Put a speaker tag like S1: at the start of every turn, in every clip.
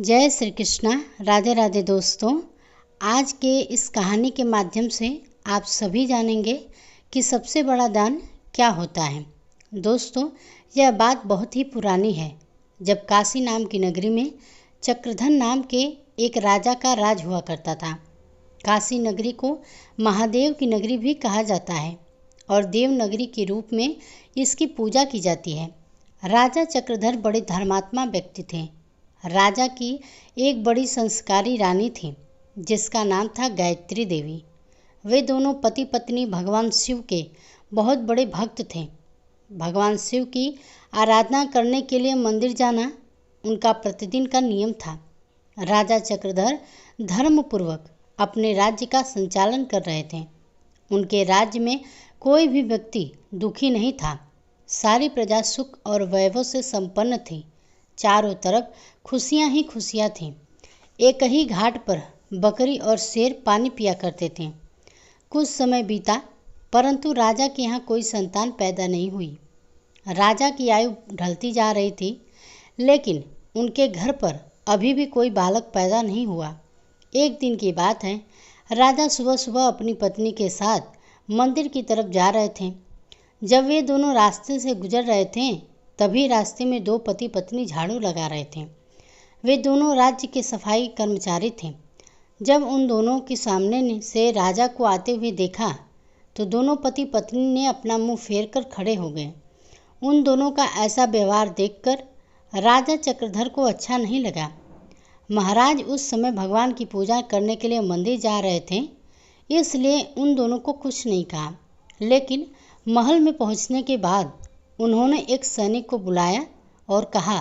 S1: जय श्री कृष्णा। राधे राधे दोस्तों। आज के इस कहानी के माध्यम से आप सभी जानेंगे कि सबसे बड़ा दान क्या होता है। दोस्तों, यह बात बहुत ही पुरानी है, जब काशी नाम की नगरी में चक्रधर नाम के एक राजा का राज हुआ करता था। काशी नगरी को महादेव की नगरी भी कहा जाता है और देव नगरी के रूप में इसकी पूजा की जाती है। राजा चक्रधर बड़े धर्मात्मा व्यक्ति थे। राजा की एक बड़ी संस्कारी रानी थी जिसका नाम था गायत्री देवी। वे दोनों पति पत्नी भगवान शिव के बहुत बड़े भक्त थे। भगवान शिव की आराधना करने के लिए मंदिर जाना उनका प्रतिदिन का नियम था। राजा चक्रधर धर्मपूर्वक अपने राज्य का संचालन कर रहे थे। उनके राज्य में कोई भी व्यक्ति दुखी नहीं था। सारी प्रजा सुख और वैभव से संपन्न थी। चारों तरफ खुशियां ही खुशियां थीं। एक ही घाट पर बकरी और शेर पानी पिया करते थे। कुछ समय बीता, परंतु राजा के यहाँ कोई संतान पैदा नहीं हुई। राजा की आयु ढलती जा रही थी, लेकिन उनके घर पर अभी भी कोई बालक पैदा नहीं हुआ। एक दिन की बात है, राजा सुबह सुबह अपनी पत्नी के साथ मंदिर की तरफ जा रहे थे। जब वे दोनों रास्ते से गुजर रहे थे, तभी रास्ते में दो पति पत्नी झाड़ू लगा रहे थे। वे दोनों राज्य के सफाई कर्मचारी थे। जब उन दोनों के सामने से राजा को आते हुए देखा तो दोनों पति पत्नी ने अपना मुंह फेर कर खड़े हो गए। उन दोनों का ऐसा व्यवहार देखकर राजा चक्रधर को अच्छा नहीं लगा। महाराज उस समय भगवान की पूजा करने के लिए मंदिर जा रहे थे, इसलिए उन दोनों को कुछ नहीं कहा। लेकिन महल में पहुंचने के बाद उन्होंने एक सैनिक को बुलाया और कहा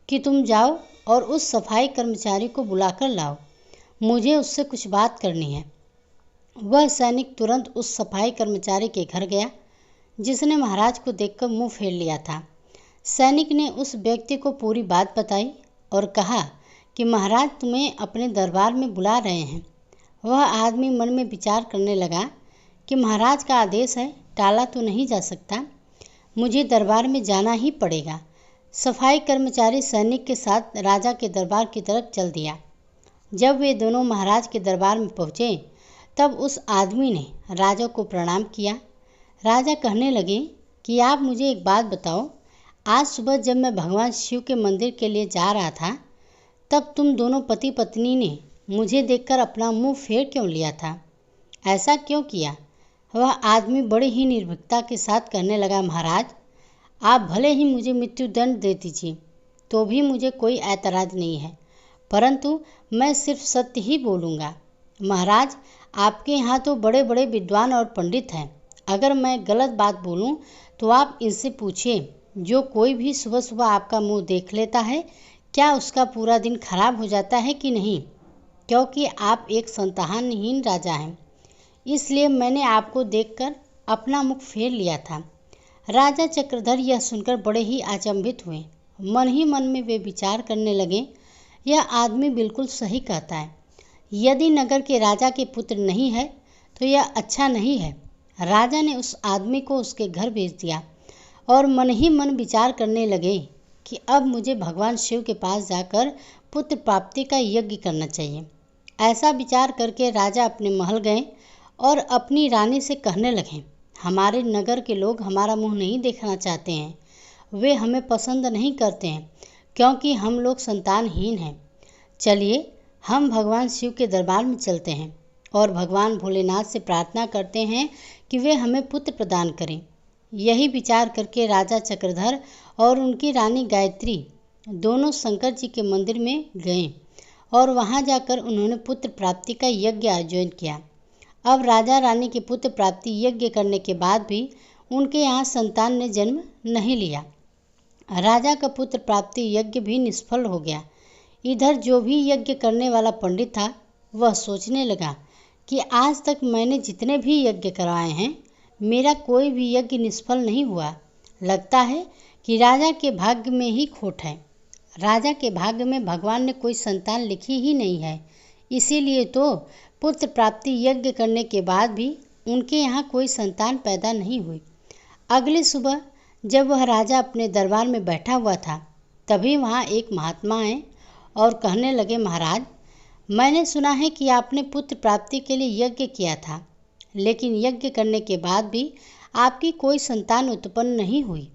S1: कि तुम जाओ और उस सफाई कर्मचारी को बुलाकर लाओ, मुझे उससे कुछ बात करनी है। वह सैनिक तुरंत उस सफाई कर्मचारी के घर गया, जिसने महाराज को देखकर मुंह फेर लिया था। सैनिक ने उस व्यक्ति को पूरी बात बताई और कहा कि महाराज तुम्हें अपने दरबार में बुला रहे हैं। वह आदमी मन में विचार करने लगा कि महाराज का आदेश है, टाला तो नहीं जा सकता, मुझे दरबार में जाना ही पड़ेगा। सफाई कर्मचारी सैनिक के साथ राजा के दरबार की तरफ चल दिया। जब वे दोनों महाराज के दरबार में पहुँचे, तब उस आदमी ने राजा को प्रणाम किया। राजा कहने लगे कि आप मुझे एक बात बताओ, आज सुबह जब मैं भगवान शिव के मंदिर के लिए जा रहा था, तब तुम दोनों पति पत्नी ने मुझे देखकर अपना मुंह फेर क्यों लिया था? ऐसा क्यों किया? वह आदमी बड़ी ही निर्भीकता के साथ कहने लगा, महाराज आप भले ही मुझे मृत्यु दंड दे दीजिए तो भी मुझे कोई ऐतराज़ नहीं है, परंतु मैं सिर्फ सत्य ही बोलूँगा। महाराज आपके यहाँ तो बड़े बड़े विद्वान और पंडित हैं, अगर मैं गलत बात बोलूँ तो आप इनसे पूछिए। जो कोई भी सुबह सुबह आपका मुँह देख लेता है, क्या उसका पूरा दिन खराब हो जाता है कि नहीं? क्योंकि आप एक संतानहीन राजा हैं, इसलिए मैंने आपको देखकर अपना मुख फेर लिया था। राजा चक्रधर यह सुनकर बड़े ही अचंभित हुए। मन ही मन में वे विचार करने लगे, यह आदमी बिल्कुल सही कहता है। यदि नगर के राजा के पुत्र नहीं है तो यह अच्छा नहीं है। राजा ने उस आदमी को उसके घर भेज दिया और मन ही मन विचार करने लगे कि अब मुझे भगवान शिव के पास जाकर पुत्र प्राप्ति का यज्ञ करना चाहिए। ऐसा विचार करके राजा अपने महल गए और अपनी रानी से कहने लगे, हमारे नगर के लोग हमारा मुंह नहीं देखना चाहते हैं, वे हमें पसंद नहीं करते हैं क्योंकि हम लोग संतानहीन हैं। चलिए हम भगवान शिव के दरबार में चलते हैं और भगवान भोलेनाथ से प्रार्थना करते हैं कि वे हमें पुत्र प्रदान करें। यही विचार करके राजा चक्रधर और उनकी रानी गायत्री दोनों शंकर जी के मंदिर में गए और वहां जाकर उन्होंने पुत्र प्राप्ति का यज्ञ आयोजन किया। अब राजा रानी के पुत्र प्राप्ति यज्ञ करने के बाद भी उनके यहाँ संतान ने जन्म नहीं लिया। राजा का पुत्र प्राप्ति यज्ञ भी निष्फल हो गया। इधर जो भी यज्ञ करने वाला पंडित था, वह सोचने लगा कि आज तक मैंने जितने भी यज्ञ करवाए हैं, मेरा कोई भी यज्ञ निष्फल नहीं हुआ। लगता है कि राजा के भाग्य में ही खोट है। राजा के भाग्य में भगवान ने कोई संतान लिखी ही नहीं है, इसीलिए तो पुत्र प्राप्ति यज्ञ करने के बाद भी उनके यहाँ कोई संतान पैदा नहीं हुई। अगली सुबह जब वह राजा अपने दरबार में बैठा हुआ था, तभी वहाँ एक महात्मा आए और कहने लगे, महाराज, मैंने सुना है कि आपने पुत्र प्राप्ति के लिए यज्ञ किया था, लेकिन यज्ञ करने के बाद भी आपकी कोई संतान उत्पन्न नहीं हुई।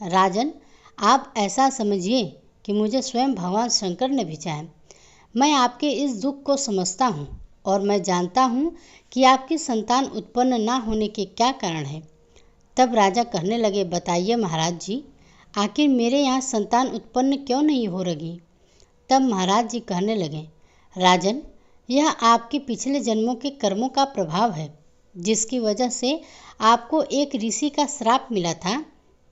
S1: राजन, आप ऐसा समझिए कि मुझे स्वयं भगवान शंकर ने भेजा है। मैं आपके इस दुख को समझता हूँ और मैं जानता हूँ कि आपकी संतान उत्पन्न ना होने के क्या कारण है। तब राजा कहने लगे, बताइए महाराज जी, आखिर मेरे यहाँ संतान उत्पन्न क्यों नहीं हो रही। तब महाराज जी कहने लगे, राजन, यह आपके पिछले जन्मों के कर्मों का प्रभाव है, जिसकी वजह से आपको एक ऋषि का श्राप मिला था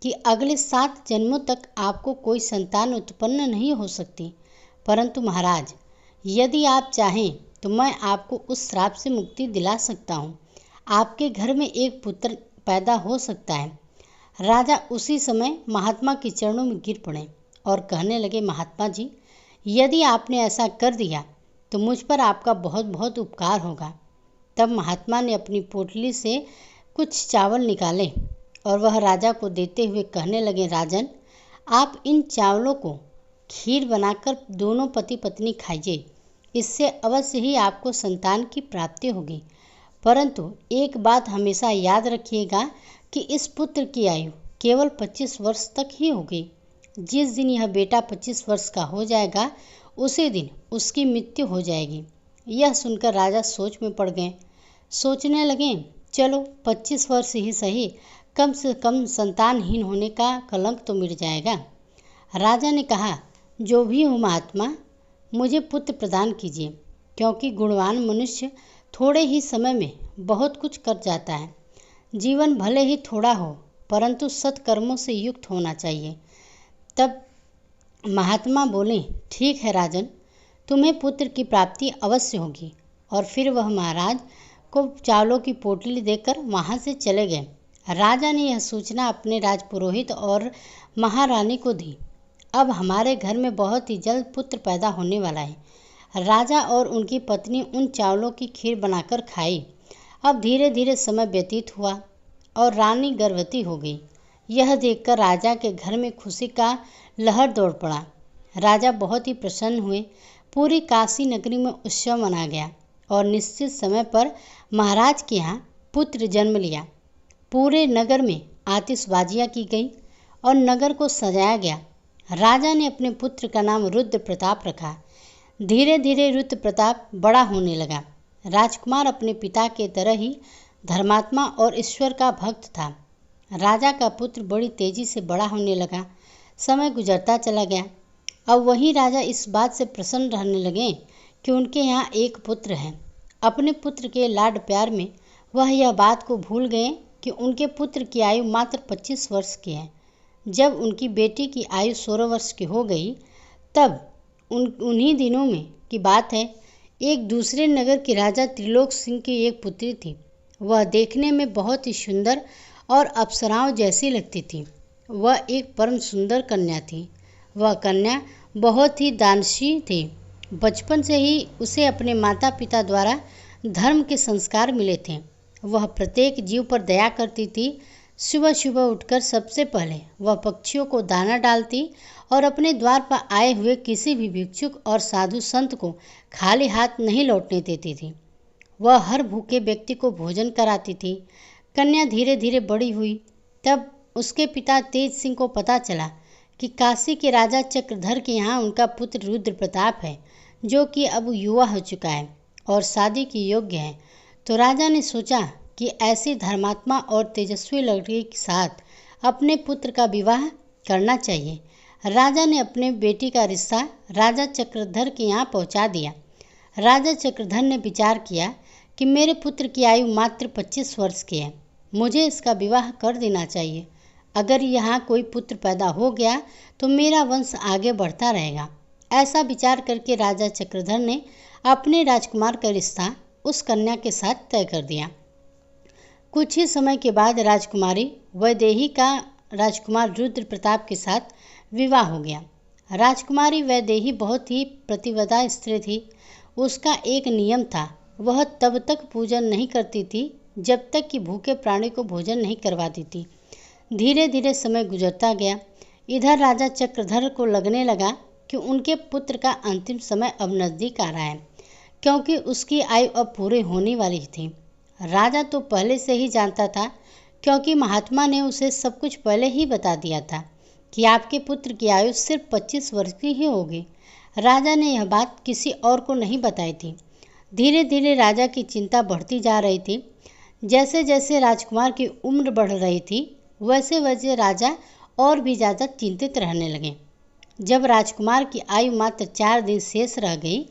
S1: कि अगले 7 जन्मों तक आपको कोई संतान उत्पन्न नहीं हो सकती। परंतु महाराज, यदि आप चाहें तो मैं आपको उस श्राप से मुक्ति दिला सकता हूँ। आपके घर में एक पुत्र पैदा हो सकता है। राजा उसी समय महात्मा के चरणों में गिर पड़े और कहने लगे, महात्मा जी, यदि आपने ऐसा कर दिया तो मुझ पर आपका बहुत बहुत उपकार होगा। तब महात्मा ने अपनी पोटली से कुछ चावल निकाले और वह राजा को देते हुए कहने लगे, राजन, आप इन चावलों को खीर बनाकर दोनों पति पत्नी खाइए। इससे अवश्य ही आपको संतान की प्राप्ति होगी। परंतु एक बात हमेशा याद रखिएगा कि इस पुत्र की आयु केवल 25 वर्ष तक ही होगी। जिस दिन यह बेटा 25 वर्ष का हो जाएगा, उसी दिन उसकी मृत्यु हो जाएगी। यह सुनकर राजा सोच में पड़ गए। सोचने लगे, चलो 25 वर्ष ही सही, कम से कम संतानहीन होने का कलंक तो मिट जाएगा। राजा ने कहा, जो भी हो महात्मा, मुझे पुत्र प्रदान कीजिए, क्योंकि गुणवान मनुष्य थोड़े ही समय में बहुत कुछ कर जाता है। जीवन भले ही थोड़ा हो, परंतु सत्कर्मों से युक्त होना चाहिए। तब महात्मा बोले, ठीक है राजन, तुम्हें पुत्र की प्राप्ति अवश्य होगी। और फिर वह महाराज को चावलों की पोटली देकर वहाँ से चले गए। राजा ने यह सूचना अपने राजपुरोहित और महारानी को दी। अब हमारे घर में बहुत ही जल्द पुत्र पैदा होने वाला है। राजा और उनकी पत्नी उन चावलों की खीर बनाकर खाई। अब धीरे धीरे समय व्यतीत हुआ और रानी गर्भवती हो गई। यह देखकर राजा के घर में खुशी का लहर दौड़ पड़ा। राजा बहुत ही प्रसन्न हुए। पूरी काशी नगरी में उत्सव मना गया और निश्चित समय पर महाराज के यहाँ पुत्र जन्म लिया। पूरे नगर में आतिशबाजियाँ की गई और नगर को सजाया गया। राजा ने अपने पुत्र का नाम रुद्र प्रताप रखा। धीरे धीरे रुद्र प्रताप बड़ा होने लगा। राजकुमार अपने पिता के तरह ही धर्मात्मा और ईश्वर का भक्त था। राजा का पुत्र बड़ी तेजी से बड़ा होने लगा। समय गुजरता चला गया। अब वही राजा इस बात से प्रसन्न रहने लगे कि उनके यहाँ एक पुत्र है। अपने पुत्र के लाड प्यार में वह यह बात को भूल गए कि उनके पुत्र की आयु मात्र 25 वर्ष की है। जब उनकी बेटी की आयु 16 वर्ष की हो गई, तब उन्हीं दिनों में की बात है, एक दूसरे नगर के राजा त्रिलोक सिंह की एक पुत्री थी। वह देखने में बहुत ही सुंदर और अप्सराओं जैसी लगती थी। वह एक परम सुंदर कन्या थी। वह कन्या बहुत ही दानशील थी। बचपन से ही उसे अपने माता पिता द्वारा धर्म के संस्कार मिले थे। वह प्रत्येक जीव पर दया करती थी। सुबह सुबह उठकर सबसे पहले वह पक्षियों को दाना डालती और अपने द्वार पर आए हुए किसी भी भिक्षुक और साधु संत को खाली हाथ नहीं लौटने देती थी। वह हर भूखे व्यक्ति को भोजन कराती थी। कन्या धीरे धीरे बड़ी हुई। तब उसके पिता तेज सिंह को पता चला कि काशी के राजा चक्रधर के यहाँ उनका पुत्र रुद्र प्रताप है, जो कि अब युवा हो चुका है और शादी के योग्य है। तो राजा ने सोचा कि ऐसी धर्मात्मा और तेजस्वी लड़की के साथ अपने पुत्र का विवाह करना चाहिए। राजा ने अपने बेटी का रिश्ता राजा चक्रधर के यहाँ पहुँचा दिया। राजा चक्रधर ने विचार किया कि मेरे पुत्र की आयु मात्र 25 वर्ष की है, मुझे इसका विवाह कर देना चाहिए। अगर यहाँ कोई पुत्र पैदा हो गया तो मेरा वंश आगे बढ़ता रहेगा। ऐसा विचार करके राजा चक्रधर ने अपने राजकुमार का रिश्ता उस कन्या के साथ तय कर दिया। कुछ ही समय के बाद राजकुमारी वैदेही का राजकुमार रुद्र प्रताप के साथ विवाह हो गया। राजकुमारी वैदेही बहुत ही प्रतिव्रता स्त्री थी। उसका एक नियम था, वह तब तक पूजन नहीं करती थी जब तक कि भूखे प्राणी को भोजन नहीं करवाती थी। धीरे धीरे समय गुजरता गया। इधर राजा चक्रधर को लगने लगा कि उनके पुत्र का अंतिम समय अब नज़दीक आ रहा है, क्योंकि उसकी आयु अब पूरी होने वाली थी। राजा तो पहले से ही जानता था, क्योंकि महात्मा ने उसे सब कुछ पहले ही बता दिया था कि आपके पुत्र की आयु सिर्फ 25 वर्ष की ही होगी। राजा ने यह बात किसी और को नहीं बताई थी। धीरे धीरे राजा की चिंता बढ़ती जा रही थी। जैसे जैसे राजकुमार की उम्र बढ़ रही थी, वैसे वैसे राजा और भी ज़्यादा चिंतित रहने लगे। जब राजकुमार की आयु मात्र 4 दिन शेष रह गई,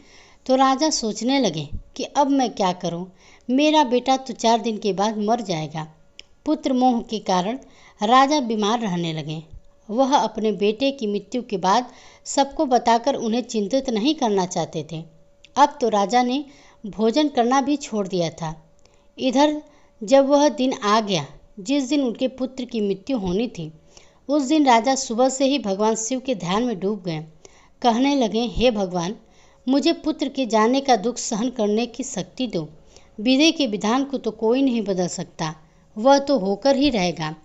S1: तो राजा सोचने लगे कि अब मैं क्या करूं? मेरा बेटा तो 4 दिन के बाद मर जाएगा। पुत्र मोह के कारण राजा बीमार रहने लगे। वह अपने बेटे की मृत्यु के बाद सबको बताकर उन्हें चिंतित नहीं करना चाहते थे। अब तो राजा ने भोजन करना भी छोड़ दिया था। इधर जब वह दिन आ गया जिस दिन उनके पुत्र की मृत्यु होनी थी, उस दिन राजा सुबह से ही भगवान शिव के ध्यान में डूब गए। कहने लगे, हे भगवान, मुझे पुत्र के जाने का दुख सहन करने की शक्ति दो। विधि के विधान को तो कोई नहीं बदल सकता, वह तो होकर ही रहेगा।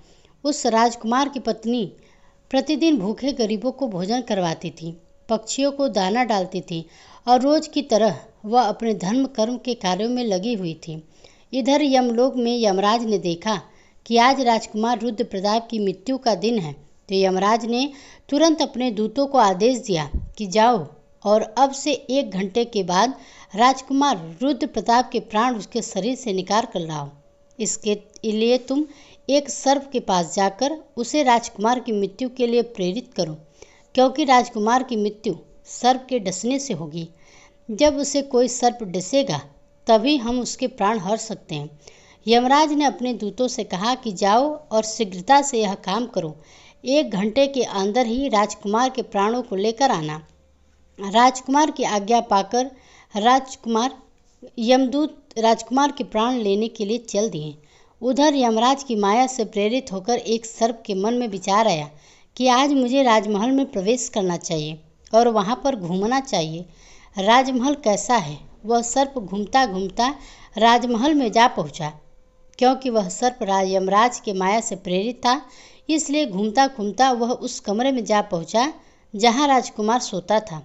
S1: उस राजकुमार की पत्नी प्रतिदिन भूखे गरीबों को भोजन करवाती थी, पक्षियों को दाना डालती थी और रोज की तरह वह अपने धर्म कर्म के कार्यों में लगी हुई थी। इधर यमलोक में यमराज ने देखा कि आज राजकुमार रुद्र प्रताप की मृत्यु का दिन है, तो यमराज ने तुरंत अपने दूतों को आदेश दिया कि जाओ और अब से 1 घंटे के बाद राजकुमार रुद्र प्रताप के प्राण उसके शरीर से निकाल कर लाओ। इसके लिए तुम एक सर्प के पास जाकर उसे राजकुमार की मृत्यु के लिए प्रेरित करो, क्योंकि राजकुमार की मृत्यु सर्प के डसने से होगी। जब उसे कोई सर्प डसेगा तभी हम उसके प्राण हर सकते हैं। यमराज ने अपने दूतों से कहा कि जाओ और शीघ्रता से यह काम करो। 1 घंटे के अंदर ही राजकुमार के प्राणों को लेकर आना। राजकुमार की आज्ञा पाकर यमदूत राजकुमार के प्राण लेने के लिए चल दिए। उधर यमराज की माया से प्रेरित होकर एक सर्प के मन में विचार आया कि आज मुझे राजमहल में प्रवेश करना चाहिए और वहाँ पर घूमना चाहिए। राजमहल कैसा है? वह सर्प घूमता घूमता राजमहल में जा पहुँचा। क्योंकि वह सर्प यमराज के माया से प्रेरित था, इसलिए घूमता घूमता वह उस कमरे में जा पहुँचा जहाँ राजकुमार सोता था।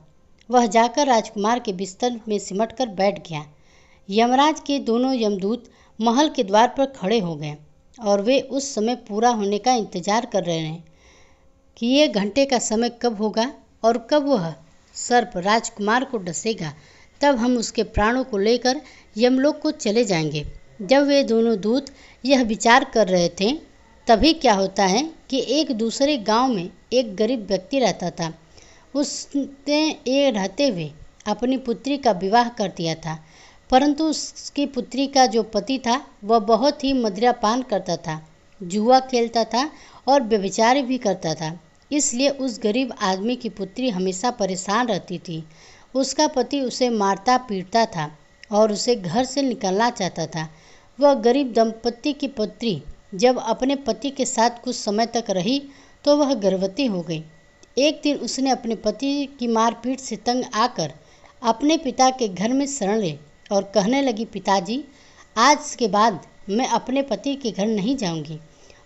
S1: वह जाकर राजकुमार के बिस्तर में सिमट कर बैठ गया। यमराज के दोनों यमदूत महल के द्वार पर खड़े हो गए और वे उस समय पूरा होने का इंतजार कर रहे हैं कि ये घंटे का समय कब होगा और कब वह सर्प राजकुमार को डसेगा। तब हम उसके प्राणों को लेकर यमलोक को चले जाएंगे। जब वे दोनों दूत यह विचार कर रहे थे, तभी क्या होता है कि एक दूसरे गांव में एक गरीब व्यक्ति रहता था। उसने ये रहते हुए अपनी पुत्री का विवाह कर दिया था, परंतु उसकी पुत्री का जो पति था वह बहुत ही मदिरापान करता था, जुआ खेलता था और व्यभिचार भी करता था। इसलिए उस गरीब आदमी की पुत्री हमेशा परेशान रहती थी। उसका पति उसे मारता पीटता था और उसे घर से निकालना चाहता था। वह गरीब दंपति की पुत्री जब अपने पति के साथ कुछ समय तक रही तो वह गर्भवती हो गई। एक दिन उसने अपने पति की मारपीट से तंग आकर अपने पिता के घर में शरण ली और कहने लगी, पिताजी, आज के बाद मैं अपने पति के घर नहीं जाऊंगी।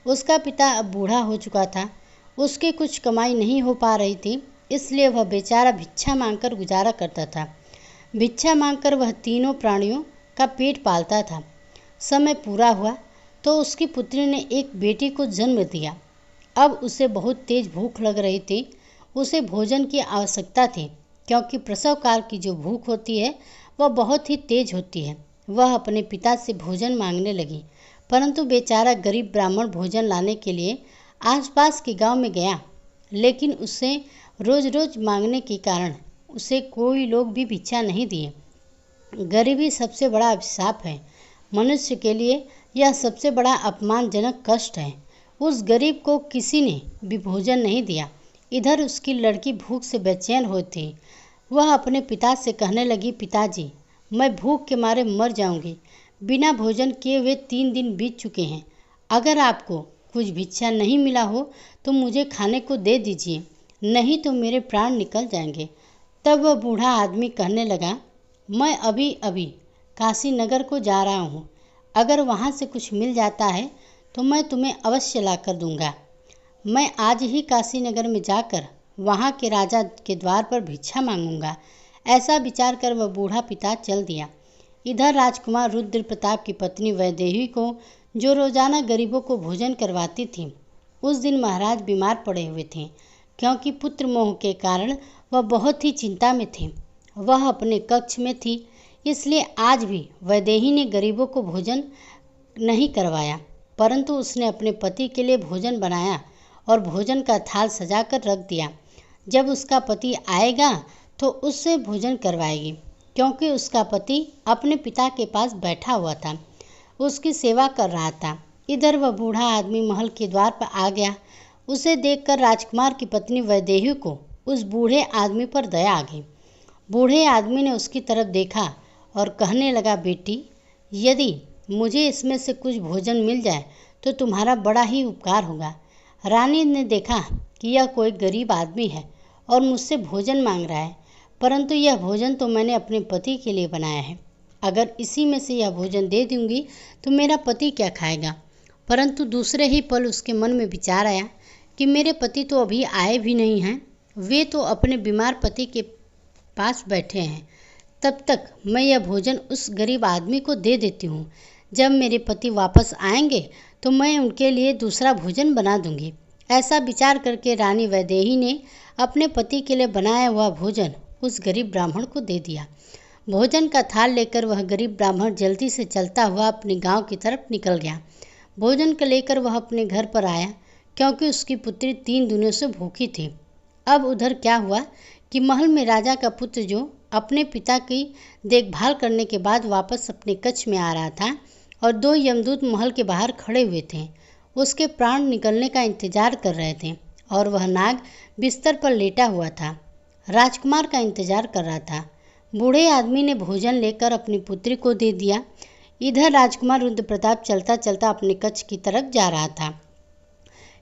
S1: उसका पिता अब बूढ़ा हो चुका था, उसकी कुछ कमाई नहीं हो पा रही थी, इसलिए वह बेचारा भिक्षा मांगकर गुजारा करता था। भिक्षा मांगकर वह तीनों प्राणियों का पेट पालता था। समय पूरा हुआ तो उसकी पुत्री ने एक बेटी को जन्म दिया। अब उसे बहुत तेज भूख लग रही थी। उसे भोजन की आवश्यकता थी, क्योंकि प्रसव काल की जो भूख होती है वह बहुत ही तेज होती है। वह अपने पिता से भोजन मांगने लगी, परंतु बेचारा गरीब ब्राह्मण भोजन लाने के लिए आसपास के गांव में गया, लेकिन उसे रोज़ रोज़ मांगने के कारण उसे कोई लोग भी भिक्षा नहीं दिए। गरीबी सबसे बड़ा अभिशाप है। मनुष्य के लिए यह सबसे बड़ा अपमानजनक कष्ट है। उस गरीब को किसी ने भी भोजन नहीं दिया। इधर उसकी लड़की भूख से बेचैन हुई थी। वह अपने पिता से कहने लगी, पिताजी, मैं भूख के मारे मर जाऊंगी। बिना भोजन किए हुए 3 दिन बीत चुके हैं। अगर आपको कुछ भिक्षा नहीं मिला हो तो मुझे खाने को दे दीजिए, नहीं तो मेरे प्राण निकल जाएंगे। तब वह बूढ़ा आदमी कहने लगा, मैं अभी अभी काशी नगर को जा रहा हूँ। अगर वहाँ से कुछ मिल जाता है तो मैं तुम्हें अवश्य ला कर दूँगा। मैं आज ही काशी नगर में जाकर वहाँ के राजा के द्वार पर भिक्षा मांगूंगा। ऐसा विचार कर वह बूढ़ा पिता चल दिया। इधर राजकुमार रुद्र प्रताप की पत्नी वैदेही को, जो रोजाना गरीबों को भोजन करवाती थी, उस दिन महाराज बीमार पड़े हुए थे। क्योंकि पुत्र मोह के कारण वह बहुत ही चिंता में थे। वह अपने कक्ष में थी, इसलिए आज भी वैदेही ने गरीबों को भोजन नहीं करवाया, परंतु उसने अपने पति के लिए भोजन बनाया और भोजन का थाल सजाकर रख दिया। जब उसका पति आएगा तो उससे भोजन करवाएगी, क्योंकि उसका पति अपने पिता के पास बैठा हुआ था, उसकी सेवा कर रहा था। इधर वह बूढ़ा आदमी महल के द्वार पर आ गया। उसे देखकर राजकुमार की पत्नी वैदेही को उस बूढ़े आदमी पर दया आ गई। बूढ़े आदमी ने उसकी तरफ देखा और कहने लगा, बेटी, यदि मुझे इसमें से कुछ भोजन मिल जाए तो तुम्हारा बड़ा ही उपकार होगा। रानी ने देखा कि यह कोई गरीब आदमी है और मुझसे भोजन मांग रहा है, परंतु यह भोजन तो मैंने अपने पति के लिए बनाया है। अगर इसी में से यह भोजन दे दूंगी तो मेरा पति क्या खाएगा। परंतु दूसरे ही पल उसके मन में विचार आया कि मेरे पति तो अभी आए भी नहीं हैं, वे तो अपने बीमार पति के पास बैठे हैं। तब तक मैं यह भोजन उस गरीब आदमी को दे देती हूँ। जब मेरे पति वापस आएंगे तो मैं उनके लिए दूसरा भोजन बना दूंगी। ऐसा विचार करके रानी वैदेही ने अपने पति के लिए बनाया हुआ भोजन उस गरीब ब्राह्मण को दे दिया। भोजन का थाल लेकर वह गरीब ब्राह्मण जल्दी से चलता हुआ अपने गांव की तरफ निकल गया। भोजन को लेकर वह अपने घर पर आया, क्योंकि उसकी पुत्री 3 दिनों से भूखी थी। अब उधर क्या हुआ कि महल में राजा का पुत्र, जो अपने पिता की देखभाल करने के बाद वापस अपने कक्ष में आ रहा था, और 2 यमदूत महल के बाहर खड़े हुए थे, उसके प्राण निकलने का इंतजार कर रहे थे। और वह नाग बिस्तर पर लेटा हुआ था, राजकुमार का इंतजार कर रहा था। बूढ़े आदमी ने भोजन लेकर अपनी पुत्री को दे दिया। इधर राजकुमार रुद्र प्रताप चलता चलता अपने कक्ष की तरफ जा रहा था।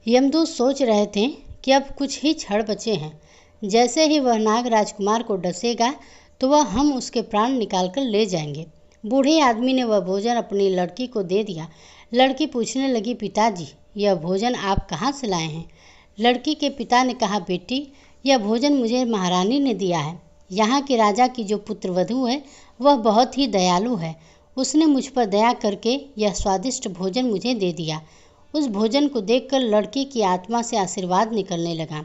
S1: यमदूत सोच रहे थे कि अब कुछ ही क्षण बचे हैं। जैसे ही वह नाग राजकुमार को डसेगा तो वह हम उसके प्राण निकाल कर ले जाएंगे। बूढ़े आदमी ने वह भोजन अपनी लड़की को दे दिया। लड़की पूछने लगी, पिताजी, यह भोजन आप कहाँ से लाए हैं? लड़की के पिता ने कहा, बेटी, यह भोजन मुझे महारानी ने दिया है। यहाँ के राजा की जो पुत्रवधू है वह बहुत ही दयालु है। उसने मुझ पर दया करके यह स्वादिष्ट भोजन मुझे दे दिया। उस भोजन को देखकर लड़की की आत्मा से आशीर्वाद निकलने लगा।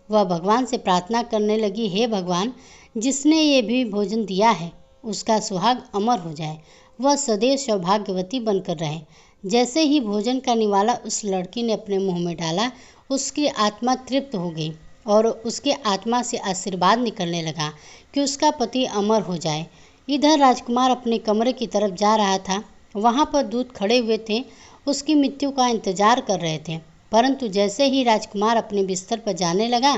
S1: वह भगवान से प्रार्थना करने लगी, हे भगवान, जिसने ये भी भोजन दिया है उसका सुहाग अमर हो जाए, वह सदैव सौभाग्यवती बनकर रहे। जैसे ही भोजन का निवाला उस लड़की ने अपने मुंह में डाला, उसकी आत्मा तृप्त हो गई और उसके आत्मा से आशीर्वाद निकलने लगा कि उसका पति अमर हो जाए। इधर राजकुमार अपने कमरे की तरफ जा रहा था। वहाँ पर दूत खड़े हुए थे, उसकी मृत्यु का इंतजार कर रहे थे। परंतु जैसे ही राजकुमार अपने बिस्तर पर जाने लगा,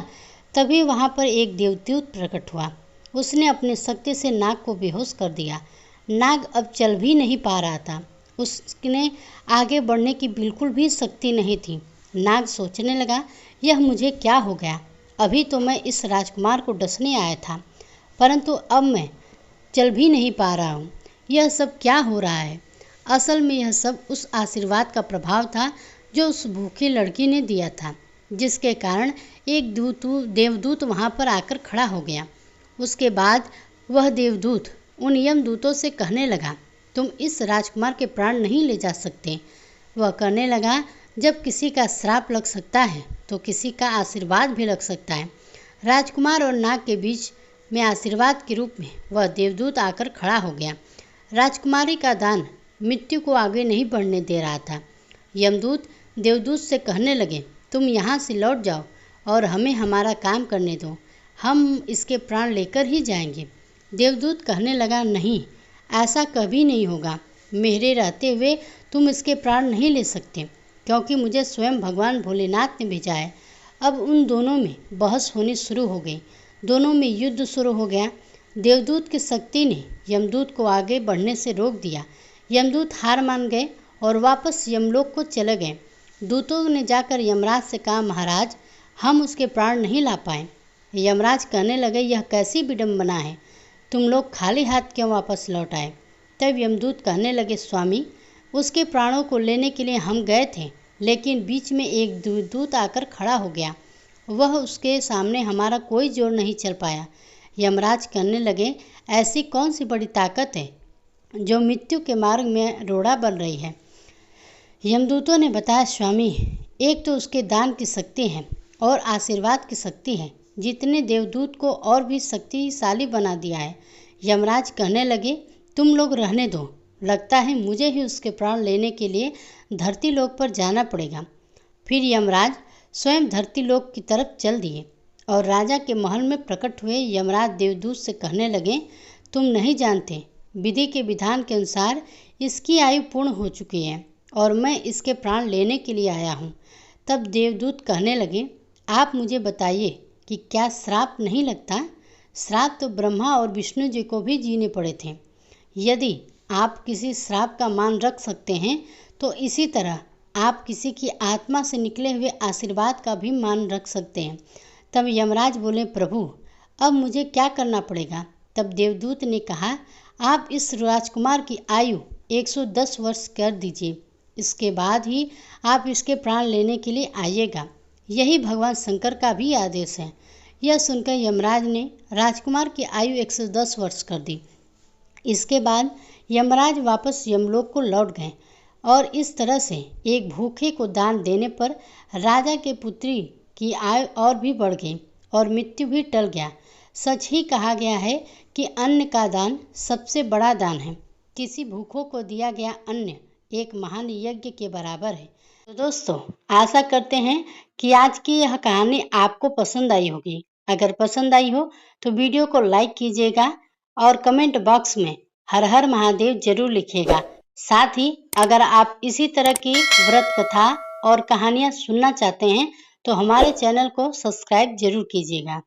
S1: तभी वहाँ पर एक देवदूत प्रकट हुआ। उसने अपनी शक्ति से नाग को बेहोश कर दिया। नाग अब चल भी नहीं पा रहा था। उसने आगे बढ़ने की बिल्कुल भी शक्ति नहीं थी। नाग सोचने लगा, यह मुझे क्या हो गया? अभी तो मैं इस राजकुमार को डसने आया था, परंतु अब मैं चल भी नहीं पा रहा हूँ। यह सब क्या हो रहा है? असल में यह सब उस आशीर्वाद का प्रभाव था जो उस भूखी लड़की ने दिया था, जिसके कारण एक देवदूत वहाँ पर आकर खड़ा हो गया। उसके बाद वह देवदूत उन यमदूतों से कहने लगा, तुम इस राजकुमार के प्राण नहीं ले जा सकते। वह कहने लगा, जब किसी का श्राप लग सकता है तो किसी का आशीर्वाद भी लग सकता है। राजकुमार और नाग के बीच में आशीर्वाद के रूप में वह देवदूत आकर खड़ा हो गया। राजकुमारी का दान मृत्यु को आगे नहीं बढ़ने दे रहा था। यमदूत देवदूत से कहने लगे, तुम यहाँ से लौट जाओ और हमें हमारा काम करने दो, हम इसके प्राण लेकर ही जाएंगे। देवदूत कहने लगा, नहीं, ऐसा कभी नहीं होगा। मेरे रहते हुए तुम इसके प्राण नहीं ले सकते, क्योंकि मुझे स्वयं भगवान भोलेनाथ ने भेजा है। अब उन दोनों में बहस होनी शुरू हो गई। दोनों में युद्ध शुरू हो गया। देवदूत की शक्ति ने यमदूत को आगे बढ़ने से रोक दिया। यमदूत हार मान गए और वापस यमलोक को चले गए। दूतों ने जाकर यमराज से कहा, महाराज, हम उसके प्राण नहीं ला पाए। यमराज कहने लगे, यह कैसी विडंबना है, तुम लोग खाली हाथ क्यों वापस लौट आए? तब यमदूत कहने लगे, स्वामी, उसके प्राणों को लेने के लिए हम गए थे, लेकिन बीच में एक दूत आकर खड़ा हो गया वह उसके सामने हमारा कोई जोर नहीं चल पाया। यमराज कहने लगे, ऐसी कौन सी बड़ी ताकत है जो मृत्यु के मार्ग में रोड़ा बन रही है? यमदूतों ने बताया, स्वामी, एक तो उसके दान की शक्ति है और आशीर्वाद की शक्ति है, जितने देवदूत को और भी शक्तिशाली बना दिया है। यमराज कहने लगे, तुम लोग रहने दो, लगता है मुझे ही उसके प्राण लेने के लिए धरती लोक पर जाना पड़ेगा। फिर यमराज स्वयं धरती लोक की तरफ चल दिए और राजा के महल में प्रकट हुए यमराज देवदूत से कहने लगे, तुम नहीं जानते, विधि के विधान के अनुसार इसकी आयु पूर्ण हो चुकी है और मैं इसके प्राण लेने के लिए आया हूँ। तब देवदूत कहने लगे, आप मुझे बताइए कि क्या श्राप नहीं लगता? श्राप तो ब्रह्मा और विष्णु जी को भी जीने पड़े थे। यदि आप किसी श्राप का मान रख सकते हैं तो इसी तरह आप किसी की आत्मा से निकले हुए आशीर्वाद का भी मान रख सकते हैं। तब यमराज बोले, प्रभु, अब मुझे क्या करना पड़ेगा? तब देवदूत ने कहा, आप इस राजकुमार की आयु 110 वर्ष कर दीजिए, इसके बाद ही आप इसके प्राण लेने के लिए आइएगा। यही भगवान शंकर का भी आदेश है। यह सुनकर यमराज ने राजकुमार की आयु 110 वर्ष कर दी। इसके बाद यमराज वापस यमलोक को लौट गए और इस तरह से एक भूखे को दान देने पर राजा के पुत्री की आयु और भी बढ़ गई और मृत्यु भी टल गया। सच ही कहा गया है कि अन्न का दान सबसे बड़ा दान है। किसी भूखों को दिया गया अन्न एक महान यज्ञ के बराबर है। तो दोस्तों, आशा करते हैं कि आज की यह कहानी आपको पसंद आई होगी। अगर पसंद आई हो तो वीडियो को लाइक कीजिएगा और कमेंट बॉक्स में हर हर महादेव जरूर लिखिएगा। साथ ही अगर आप इसी तरह की व्रत कथा और कहानियाँ सुनना चाहते हैं तो हमारे चैनल को सब्सक्राइब जरूर कीजिएगा।